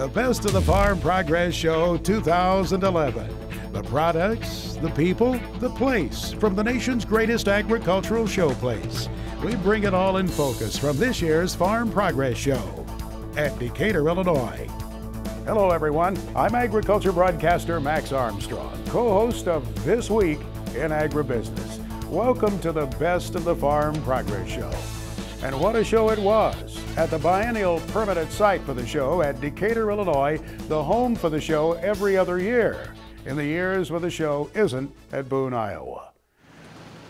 The Best of the Farm Progress Show 2011. The products, the people, the place from the nation's greatest agricultural showplace. We bring it all in focus from this year's Farm Progress Show at Decatur, Illinois. Hello, everyone. I'm agriculture broadcaster Max Armstrong, co-host of This Week in Agribusiness. Welcome to the Best of the Farm Progress Show. And what a show it was at the biennial permanent site for the show at Decatur, Illinois, the home for the show every other year, in the years when the show isn't at Boone, Iowa.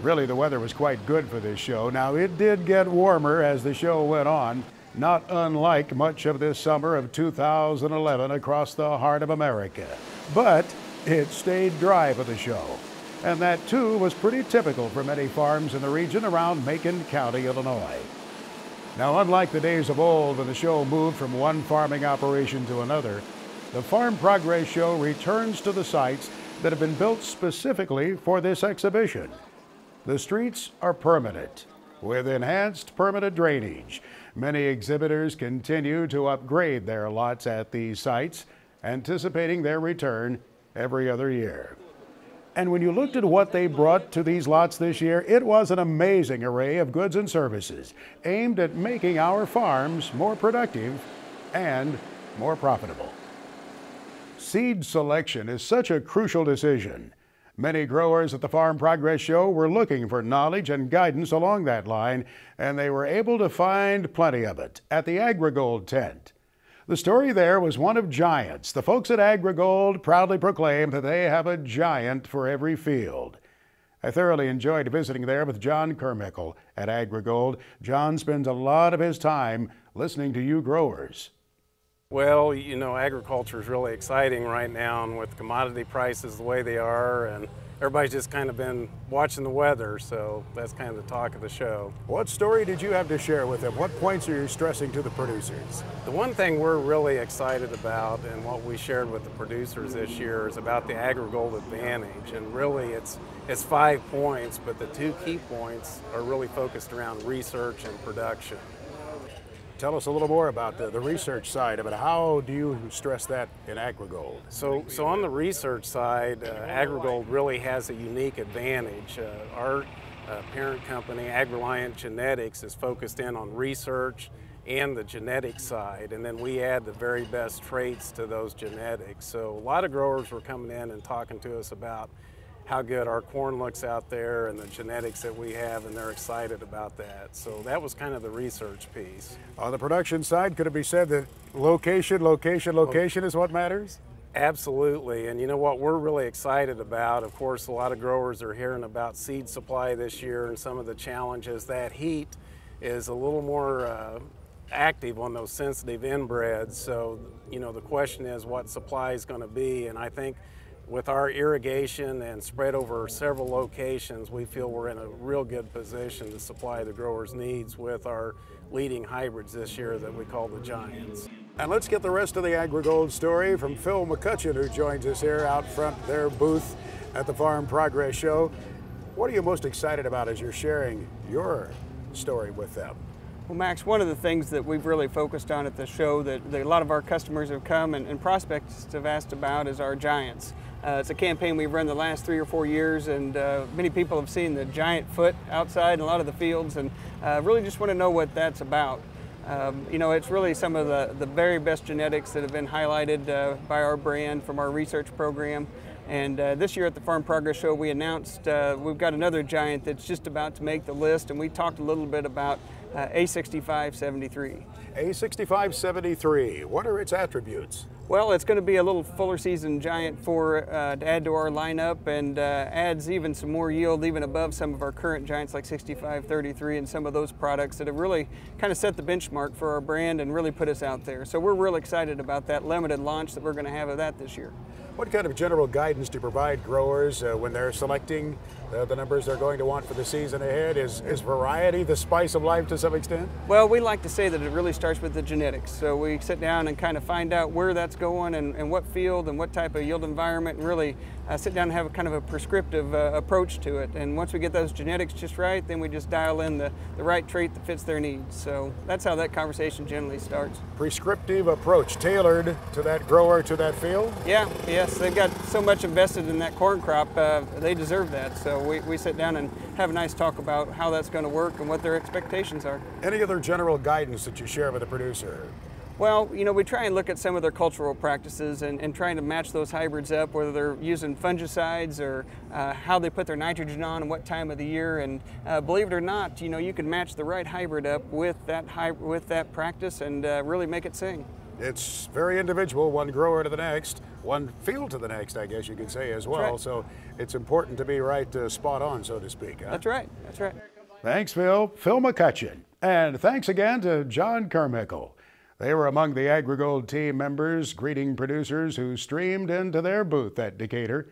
Really, the weather was quite good for this show. Now, it did get warmer as the show went on, not unlike much of this summer of 2011 across the heart of America. But it stayed dry for the show. And that, too, was pretty typical for many farms in the region around Macon County, Illinois. Now, unlike the days of old when the show moved from one farming operation to another, the Farm Progress Show returns to the sites that have been built specifically for this exhibition. The streets are permanent, with enhanced permanent drainage. Many exhibitors continue to upgrade their lots at these sites, anticipating their return every other year. And when you looked at what they brought to these lots this year, it was an amazing array of goods and services aimed at making our farms more productive and more profitable. Seed selection is such a crucial decision. Many growers at the Farm Progress Show were looking for knowledge and guidance along that line, and they were able to find plenty of it at the AgriGold tent. The story there was one of giants. The folks at AgriGold proudly proclaim that they have a giant for every field. I thoroughly enjoyed visiting there with John Kermicle at AgriGold. John spends a lot of his time listening to you growers. Well, you know, agriculture is really exciting right now, and with commodity prices the way they are, and everybody's just kind of been watching the weather, so that's kind of the talk of the show. What story did you have to share with them? What points are you stressing to the producers? The one thing we're really excited about, and what we shared with the producers this year, is about the AgriGold Advantage, and really it's 5 points, but the 2 key points are really focused around research and production. Tell us a little more about the research side of it. How do you stress that in AgriGold? So on the research side, AgriGold really has a unique advantage. Our parent company, AgReliant Genetics, is focused in on research and the genetic side, and then we add the very best traits to those genetics. So a lot of growers were coming in and talking to us about how good our corn looks out there and the genetics that we have, and they're excited about that. So that was kind of the research piece. On the production side, could it be said that location is what matters? Absolutely, and you know what we're really excited about, of course, a lot of growers are hearing about seed supply this year and some of the challenges. That heat is a little more active on those sensitive inbreds, so you know the question is what supply is going to be, and I think with our irrigation and spread over several locations, we feel we're in a real good position to supply the growers' needs with our leading hybrids this year that we call the Giants. And let's get the rest of the AgriGold story from Phil McCutchan, who joins us here out front their booth at the Farm Progress Show. What are you most excited about as you're sharing your story with them? Well, Max, one of the things that we've really focused on at the show that a lot of our customers have come and prospects have asked about is our Giants. It's a campaign we've run the last 3 or 4 years, and many people have seen the giant foot outside in a lot of the fields, and really just want to know what that's about. You know, it's really some of the very best genetics that have been highlighted by our brand from our research program. And this year at the Farm Progress Show, we announced we've got another giant that's just about to make the list, and we talked a little bit about A6573. A6573, what are its attributes? Well, it's going to be a little fuller season giant to add to our lineup, and adds even some more yield even above some of our current giants like 6533 and some of those products that have really kind of set the benchmark for our brand and really put us out there. So we're real excited about that limited launch that we're going to have of that this year. What kind of general guidance do you provide growers when they're selecting the numbers they're going to want for the season ahead? Is variety the spice of life to some extent? Well, we like to say that it really starts with the genetics. So we sit down and kind of find out where that's going and what field and what type of yield environment, and really sit down and have a kind of a prescriptive approach to it. And once we get those genetics just right, then we just dial in the right trait that fits their needs. So that's how that conversation generally starts. Prescriptive approach, tailored to that grower, to that field? Yeah, yes, they've got so much invested in that corn crop, they deserve that. So we sit down and have a nice talk about how that's going to work and what their expectations are. Any other general guidance that you share with the producer? Well, you know, we try and look at some of their cultural practices and trying to match those hybrids up, whether they're using fungicides or how they put their nitrogen on and what time of the year. And believe it or not, you know, you can match the right hybrid up with that practice and really make it sing. It's very individual, one grower to the next, one field to the next, I guess you could say as well. Right. So it's important to be right spot on, so to speak. Huh? That's right. That's right. Thanks, Phil. Phil McCutchan. And thanks again to John Kermicle. They were among the AgriGold team members greeting producers who streamed into their booth at Decatur.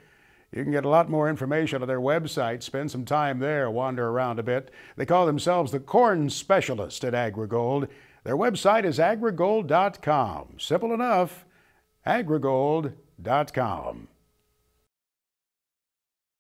You can get a lot more information on their website. Spend some time there, wander around a bit. They call themselves the Corn Specialist at AgriGold. Their website is agrigold.com. Simple enough, agrigold.com.